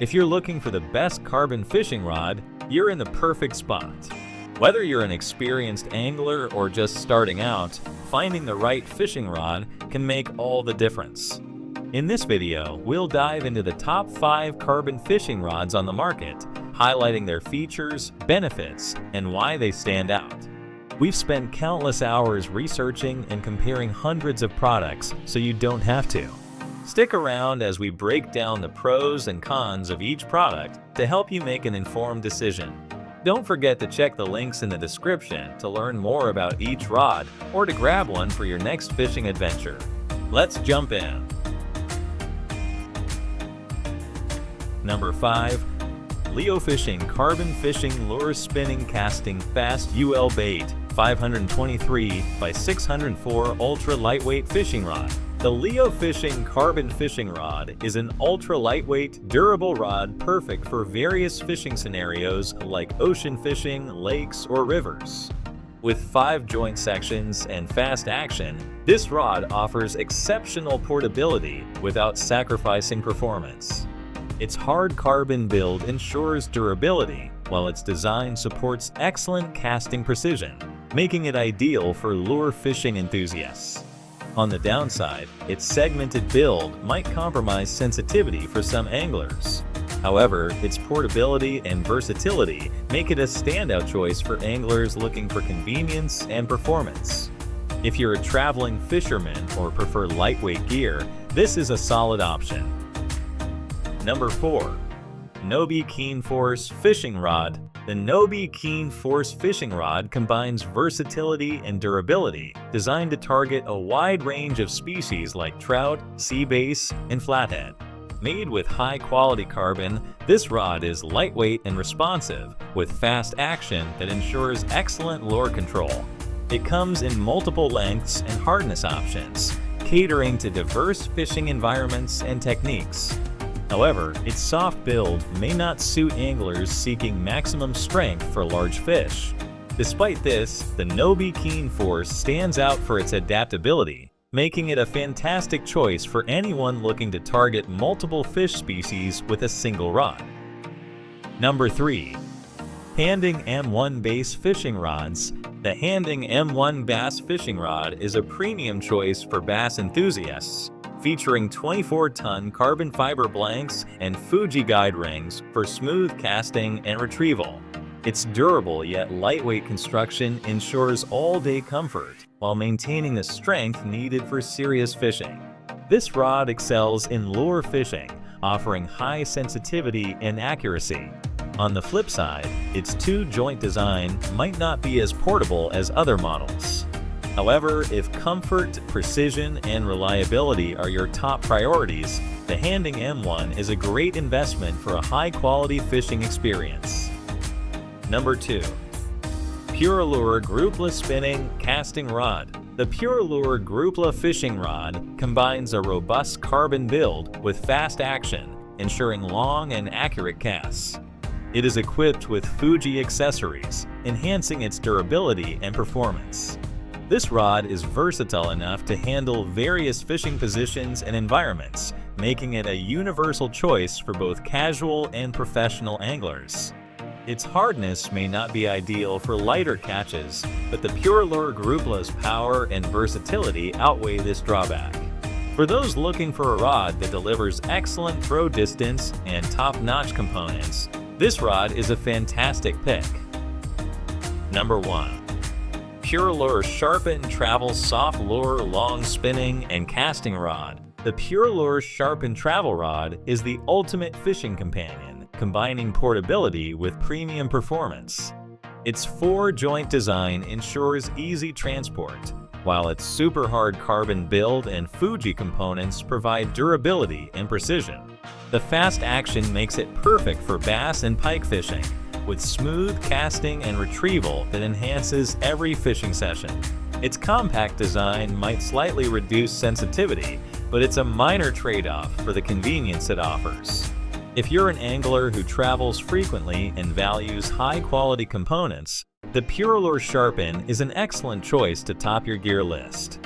If you're looking for the best carbon fishing rod, you're in the perfect spot. Whether you're an experienced angler or just starting out, finding the right fishing rod can make all the difference. In this video, we'll dive into the top 5 carbon fishing rods on the market, highlighting their features, benefits, and why they stand out. We've spent countless hours researching and comparing hundreds of products, so you don't have to. Stick around as we break down the pros and cons of each product to help you make an informed decision. Don't forget to check the links in the description to learn more about each rod or to grab one for your next fishing adventure. Let's jump in. Number 5. LEOFISHING Carbon Fishing Lure Spinning Casting Fast UL Bait 523 by 604 Ultra Lightweight Fishing Rod. The LEOFISHING Carbon Fishing Rod is an ultra-lightweight, durable rod perfect for various fishing scenarios like ocean fishing, lakes, or rivers. With 5 joint sections and fast action, this rod offers exceptional portability without sacrificing performance. Its hard carbon build ensures durability, while its design supports excellent casting precision, making it ideal for lure fishing enthusiasts. On the downside, its segmented build might compromise sensitivity for some anglers. However, its portability and versatility make it a standout choice for anglers looking for convenience and performance. If you're a traveling fisherman or prefer lightweight gear, this is a solid option. Number 4. NOEBY Keen Force Fishing Rod. The NOEBY Keen Force Fishing Rod combines versatility and durability, designed to target a wide range of species like trout, seabass, and flathead. Made with high-quality carbon, this rod is lightweight and responsive, with fast action that ensures excellent lure control. It comes in multiple lengths and hardness options, catering to diverse fishing environments and techniques. However, its soft build may not suit anglers seeking maximum strength for large fish. Despite this, the NOEBY Keen Force stands out for its adaptability, making it a fantastic choice for anyone looking to target multiple fish species with a single rod. Number 3. Handing M1 Bass Fishing Rods. The Handing M1 Bass Fishing Rod is a premium choice for bass enthusiasts, featuring 24-ton carbon fiber blanks and Fuji guide rings for smooth casting and retrieval. Its durable yet lightweight construction ensures all-day comfort while maintaining the strength needed for serious fishing. This rod excels in lure fishing, offering high sensitivity and accuracy. On the flip side, its 2-joint design might not be as portable as other models. However, if comfort, precision, and reliability are your top priorities, the Handing M1 is a great investment for a high-quality fishing experience. Number 2. PURELURE GRUPLA Spinning Casting Rod. The PURELURE GRUPLA fishing rod combines a robust carbon build with fast action, ensuring long and accurate casts. It is equipped with Fuji accessories, enhancing its durability and performance. This rod is versatile enough to handle various fishing positions and environments, making it a universal choice for both casual and professional anglers. Its hardness may not be ideal for lighter catches, but the PURELURE GRUPLA's power and versatility outweigh this drawback. For those looking for a rod that delivers excellent throw distance and top-notch components, this rod is a fantastic pick. Number 1. PURELURE Sharpen Travel Soft Lure Long Spinning and Casting Rod. The PURELURE Sharpen Travel Rod is the ultimate fishing companion, combining portability with premium performance. Its 4-joint design ensures easy transport, while its super hard carbon build and Fuji components provide durability and precision. The fast action makes it perfect for bass and pike fishing, with smooth casting and retrieval that enhances every fishing session. Its compact design might slightly reduce sensitivity, but it's a minor trade-off for the convenience it offers. If you're an angler who travels frequently and values high-quality components, the PURELURE Sharpen is an excellent choice to top your gear list.